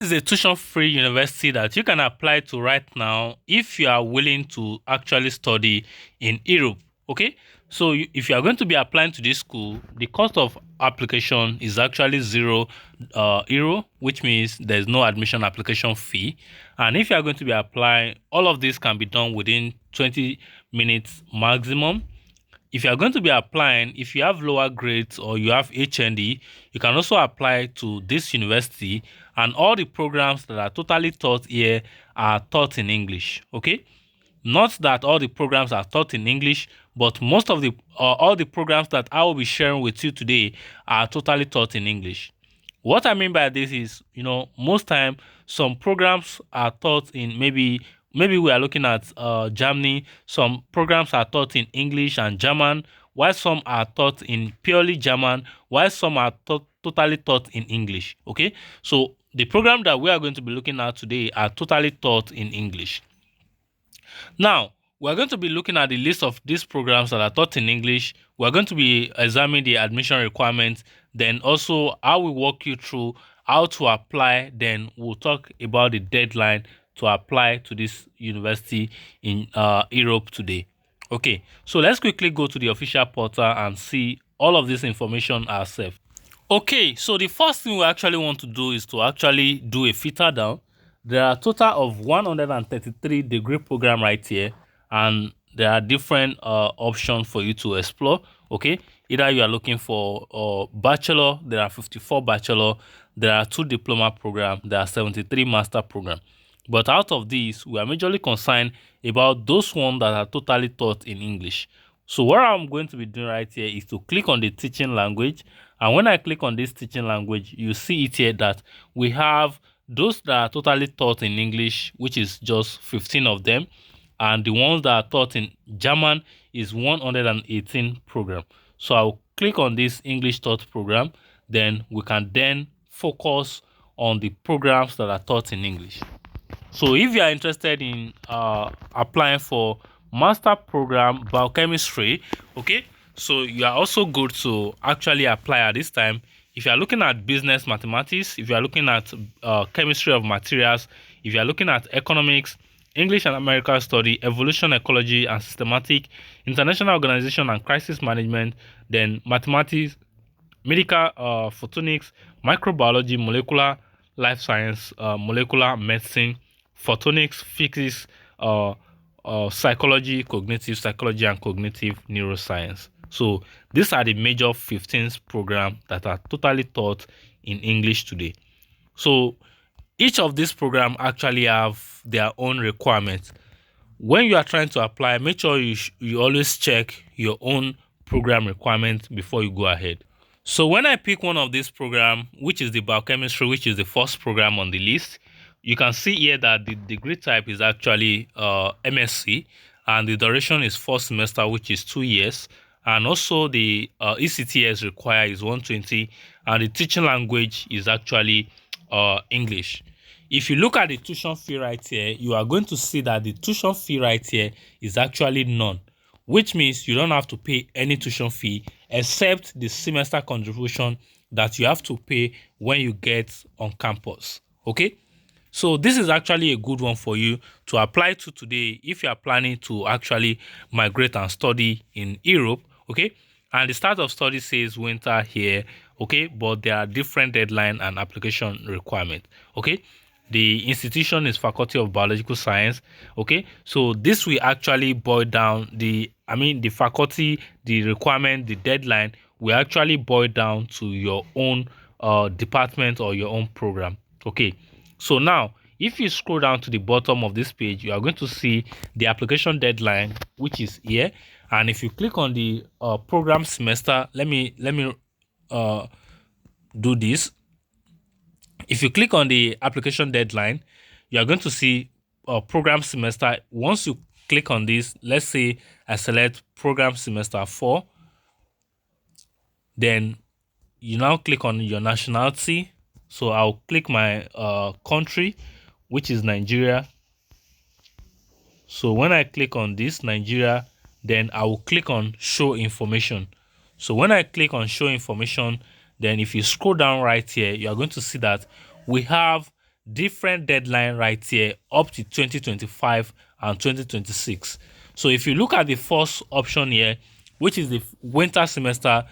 This is a tuition-free university that you can apply to right now if you are willing to actually study in Europe. Okay, so if you are going to be applying to this school, the cost of application is actually €0, which means there's no admission application fee. And if you are going to be applying, all of this can be done within 20 minutes maximum. If you are going to be applying, if you have lower grades or you have HND, you can also apply to this university, and all the programs that are totally taught here are taught in English. Okay, not that all the programs are taught in English, but most of the all the programs that I will be sharing with you today are totally taught in English. What I mean by this is, most time some programs are taught in maybe we are looking at Germany. Some programs are taught in English and German, while some are taught in purely German, while some are totally taught in English. Okay, so the program that we are going to be looking at today are totally taught in English. Now, we're going to be looking at the list of these programs that are taught in English. We're going to be examining the admission requirements. Then also, I will walk you through how to apply. Then we'll talk about the deadline to apply to this university in Europe today. Okay, so let's quickly go to the official portal and see all of this information ourselves. Okay, so the first thing we actually want to do is to actually do a filter down. There are a total of 133 degree program right here, and there are different options for you to explore. Okay, either you are looking for bachelor, there are 54 bachelor, there are 2 diploma program, there are 73 master program. But out of these, we are majorly concerned about those ones that are totally taught in English. So what I'm going to be doing right here is to click on the teaching language. And when I click on this teaching language, you see it here that we have those that are totally taught in English, which is just 15 of them. And the ones that are taught in German is 118 program. So I'll click on this English taught program. Then we can then focus on the programs that are taught in English. So if you are interested in applying for master program biochemistry, okay, so you are also good to actually apply at this time. If you are looking at business mathematics, if you are looking at chemistry of materials, if you are looking at economics, English and American study, evolution, ecology and systematic, international organization and crisis management, then mathematics, medical photonics, microbiology, molecular life science, molecular medicine, photonics, physics, psychology, cognitive psychology, and cognitive neuroscience. So these are the major 15 programs that are totally taught in English today. So each of these programs actually have their own requirements. When you are trying to apply, make sure you always check your own program requirements before you go ahead. So when I pick one of these programs, which is the biochemistry, which is the first program on the list, you can see here that the degree type is actually MSc, and the duration is 4 semester, which is 2 years. And also the ECTS required is 120, and the teaching language is actually English. If you look at the tuition fee right here, you are going to see that the tuition fee right here is actually none, which means you don't have to pay any tuition fee except the semester contribution that you have to pay when you get on campus. Okay, so this is actually a good one for you to apply to today if you are planning to actually migrate and study in Europe. Okay, and the start of study says winter here. Okay, but there are different deadline and application requirement. Okay, the institution is Faculty of Biological Science. Okay, so this will actually boil down the faculty, the requirement, the deadline will actually boil down to your own department or your own program. Okay, so now if you scroll down to the bottom of this page, you are going to see the application deadline, which is here. And if you click on the program semester, let me do this. If you click on the application deadline, you are going to see program semester. Once you click on this, let's say I select program semester 4, then you now click on your nationality. So I'll click my country, which is Nigeria. So when I click on this Nigeria, then I will click on show information. So when I click on show information, then if you scroll down right here, you are going to see that we have different deadline right here up to 2025 and 2026. So if you look at the first option here, which is the winter semester,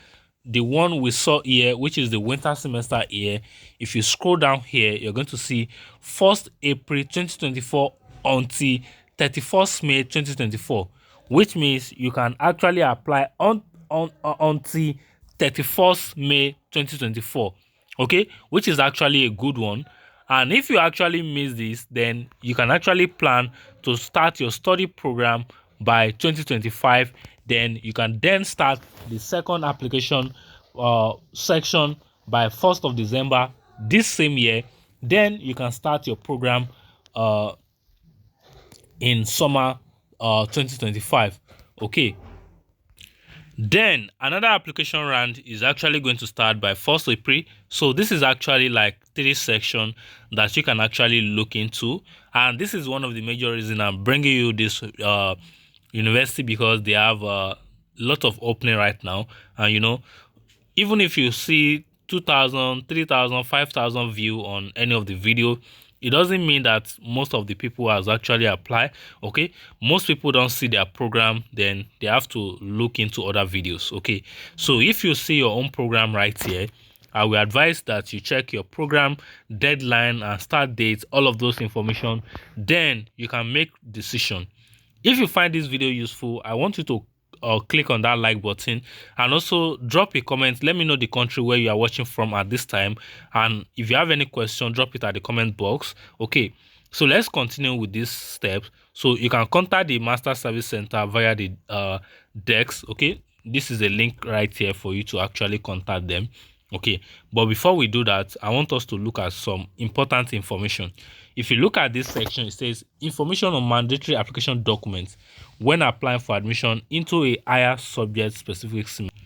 the one we saw here, which is the winter semester here, if you scroll down here, you're going to see 1st April 2024 until 31st May 2024, which means you can actually apply until 31st May 2024. Okay, which is actually a good one. And if you actually miss this, then you can actually plan to start your study program by 2025. Then you can then start the second application section by 1st of December this same year. Then you can start your program in summer 2025. Okay, then another application round is actually going to start by 1st April. So this is actually like 3 sections that you can actually look into, and this is one of the major reasons I'm bringing you this university, because they have a lot of opening right now. And you know, even if you see 2,000, 3,000, 5,000 view on any of the video, it doesn't mean that most of the people has actually applied. Okay, most people don't see their program, then they have to look into other videos. Okay, so if you see your own program right here, I will advise that you check your program deadline and start date, all of those information, then you can make decision. If you find this video useful, I want you to click on that like button, and also drop a comment. Let me know the country where you are watching from at this time, and if you have any question, drop it at the comment box. Okay, so let's continue with these steps. So you can contact the Master Service Center via the DEX. Okay, this is a link right here for you to actually contact them. Okay, but before we do that, I want us to look at some important information. If you look at this section, it says information on mandatory application documents when applying for admission into a higher subject specific semester.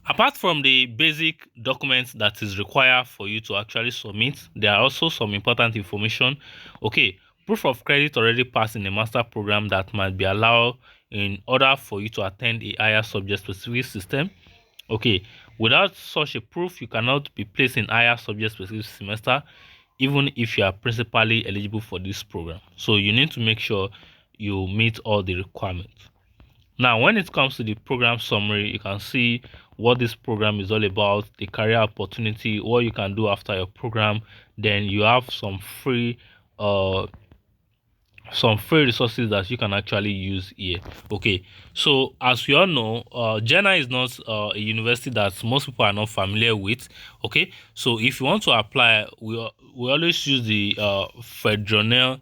Apart from the basic documents that is required for you to actually submit, there are also some important information. Okay, proof of credit already passed in a master program that might be allowed in order for you to attend a higher subject specific system. Okay, without such a proof, you cannot be placed in higher subject specific semester, even if you are principally eligible for this program. So you need to make sure you meet all the requirements. Now, when it comes to the program summary, you can see what this program is all about, the career opportunity, what you can do after your program. Then you have some free resources that you can actually use here. Okay, so as we all know, Jena is not a university that most people are not familiar with. Okay, so if you want to apply, we always use the Fedronel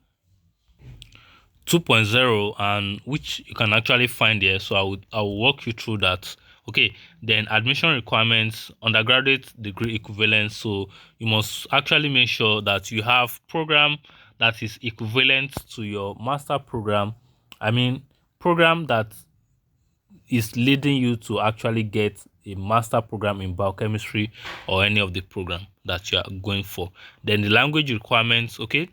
2.0, and which you can actually find here. So I will walk you through that. Okay, then admission requirements, undergraduate degree equivalence. So you must actually make sure that you have program that is equivalent to your master program. I mean, program that is leading you to actually get a master program in biochemistry or any of the program that you are going for. Then the language requirements. Okay,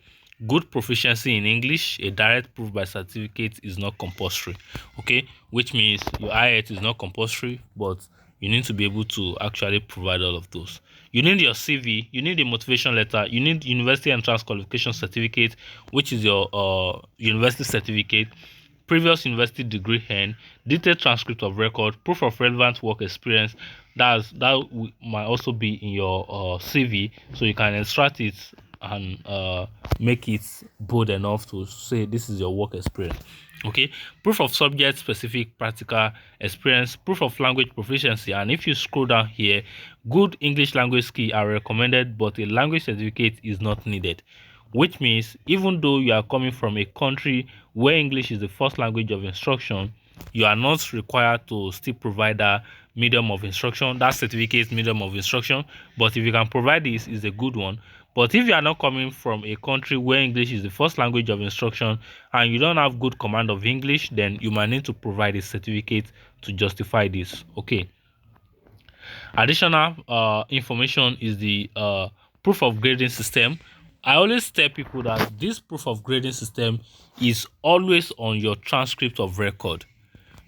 good proficiency in English. A direct proof by certificate is not compulsory. Okay, which means your IELTS is not compulsory, but you need to be able to actually provide all of those. You need your CV, you need a motivation letter, you need university entrance qualification certificate, which is your university certificate, previous university degree earned, detailed transcript of record, proof of relevant work experience. That might also be in your CV, so you can extract it and make it bold enough to say this is your work experience. Okay, proof of subject specific practical experience, proof of language proficiency, and if you scroll down here, good English language skills are recommended, but a language certificate is not needed, which means even though you are coming from a country where English is the first language of instruction, you are not required to still provide that medium of instruction, that certificate medium of instruction. But if you can provide this, is a good one. But if you are not coming from a country where English is the first language of instruction and you don't have good command of English, then you might need to provide a certificate to justify this. Okay, additional information is the proof of grading system. I always tell people that this proof of grading system is always on your transcript of record.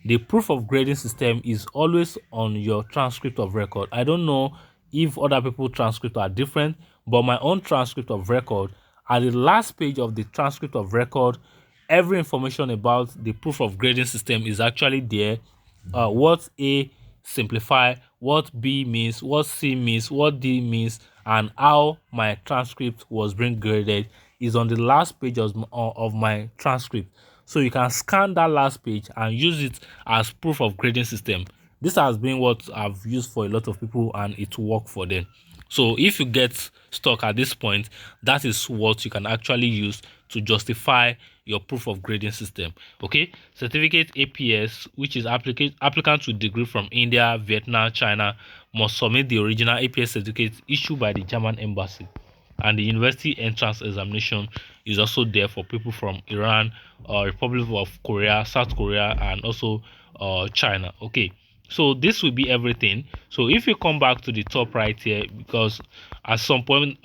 The proof of grading system is always on your transcript of record. I don't know if other people's transcripts are different, but my own transcript of record at the last page of the transcript of record, every information about the proof of grading system is actually there. What A simplify, what B means, what C means, what D means, and how my transcript was being graded is on the last page of my transcript. So you can scan that last page and use it as proof of grading system. This has been what I've used for a lot of people and it worked for them. So if you get stuck at this point, that is what you can actually use to justify your proof of grading system. Okay, certificate APS, which is applicants with degree from India, Vietnam, China, must submit the original APS certificate issued by the German embassy. And the university entrance examination is also there for people from Iran, Republic of Korea, South Korea, and also China. Okay, so this will be everything. So if you come back to the top right here, because at some point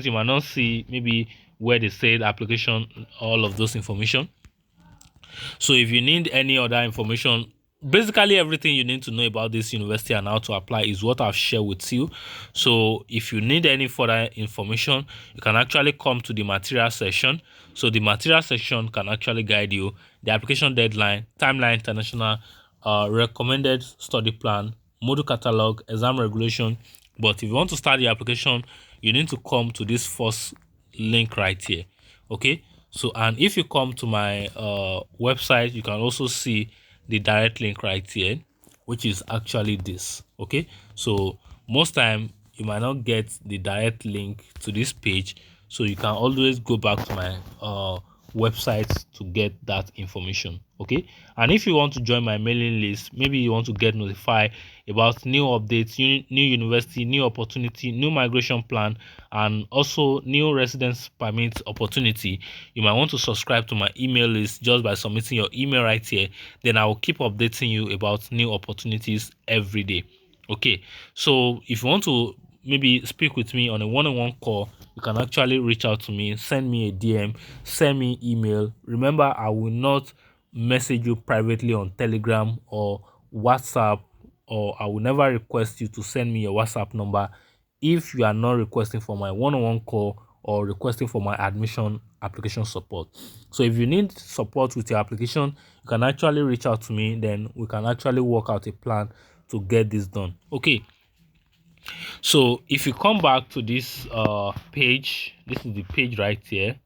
you might not see maybe where they said application, all of those information. So if you need any other information, basically everything you need to know about this university and how to apply is what I've shared with you. So if you need any further information, you can actually come to the material section. So the material section can actually guide you: the application deadline, timeline, international, recommended study plan, module catalog, exam regulation. But if you want to start the application, you need to come to this first link right here. Okay, so and if you come to my website, you can also see the direct link right here, which is actually this. Okay, so most time you might not get the direct link to this page, so you can always go back to my website to get that information. Okay, and if you want to join my mailing list, maybe you want to get notified about new updates, new university, new opportunity, new migration plan, and also new residence permit opportunity, you might want to subscribe to my email list just by submitting your email right here. Then I will keep updating you about new opportunities every day. Okay, so if you want to maybe speak with me on a one-on-one call, you can actually reach out to me, send me a DM, send me email. Remember, I will not message you privately on Telegram or WhatsApp, or I will never request you to send me your WhatsApp number if you are not requesting for my one-on-one call or requesting for my admission application support. So if you need support with your application, you can actually reach out to me, then we can actually work out a plan to get this done. Okay, so if you come back to this page, this is the page right here.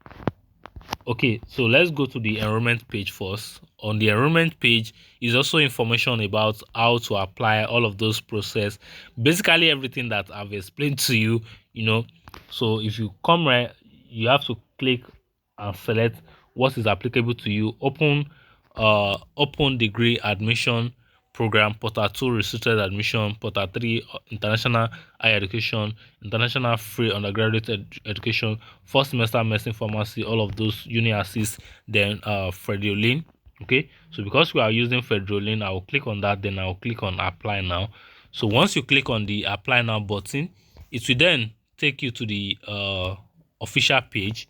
Okay, so let's go to the enrollment page first. On the enrollment page is also information about how to apply, all of those process, basically everything that I've explained to you, So if you come right, you have to click and select what is applicable to you. Open degree admission program, Portal 2 restricted admission, Portal 3 international higher education, international free undergraduate education, first semester medicine pharmacy, all of those uni assist, then Federal. Okay, so because we are using Federal, I will click on that, then I will click on apply now. So once you click on the apply now button, it will then take you to the official page.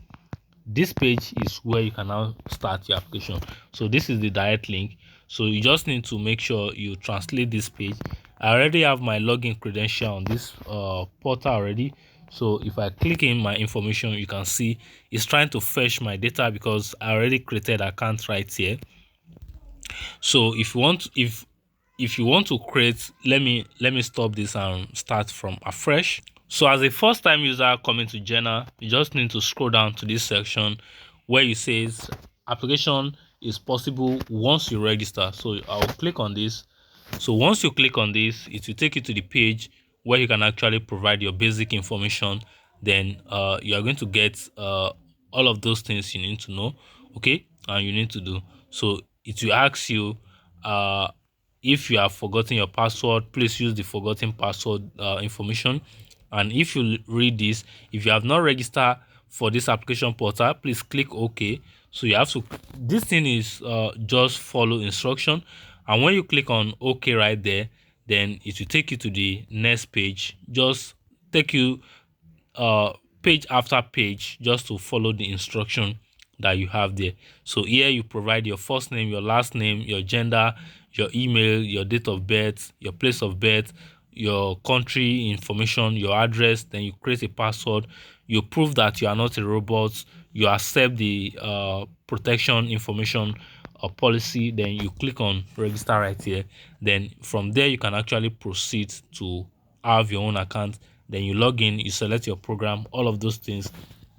This page is where you can now start your application. So this is the direct link. So you just need to make sure you translate this page. I already have my login credential on this portal already. So if I click in my information, you can see it's trying to fetch my data because I already created an account right here. So if you want to create, let me stop this and start from afresh. So as a first time user coming to Jena, you just need to scroll down to this section where it says application is possible once you register. So I'll click on this. So once you click on this, it will take you to the page where you can actually provide your basic information. Then you are going to get all of those things you need to know, okay, and you need to do. So it will ask you if you have forgotten your password, please use the forgotten password information. And if you read this, if you have not registered for this application portal, please click OK. So you have to, this thing is just follow instruction, and when you click on OK right there, then it will take you to the next page. Just take you page after page just to follow the instruction that you have there. So here you provide your first name, your last name, your gender, your email, your date of birth, your place of birth, your country information, your address. Then you create a password. you prove that you are not a robot, you accept the protection information policy, then you click on register right here. Then from there you can actually proceed to have your own account. Then you log in, you select your program, all of those things.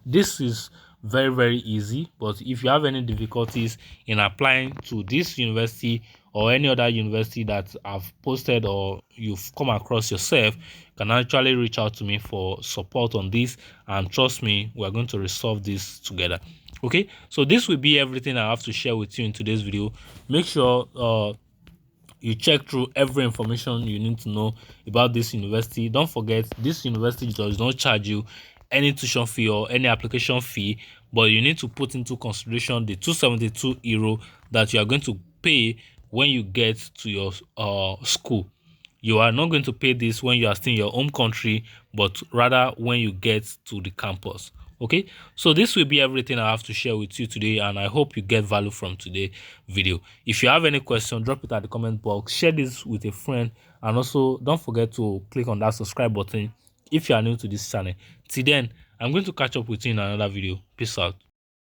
This is very easy. But if you have any difficulties in applying to this university or any other university that I've posted or you've come across yourself, you can actually reach out to me for support on this, and trust me, we're going to resolve this together. Okay, so this will be everything I have to share with you in today's video. Make sure you check through every information you need to know about this university. Don't forget, this university does not charge you any tuition fee or any application fee, but you need to put into consideration the €272 that you are going to pay when you get to your school. You are not going to pay this when you are still in your home country, but rather when you get to the campus. Okay, so this will be everything I have to share with you today, and I hope you get value from today's video. If you have any question, drop it at the comment box, share this with a friend, and also don't forget to click on that subscribe button if you are new to this channel. Till then, I'm going to catch up with you in another video. Peace out.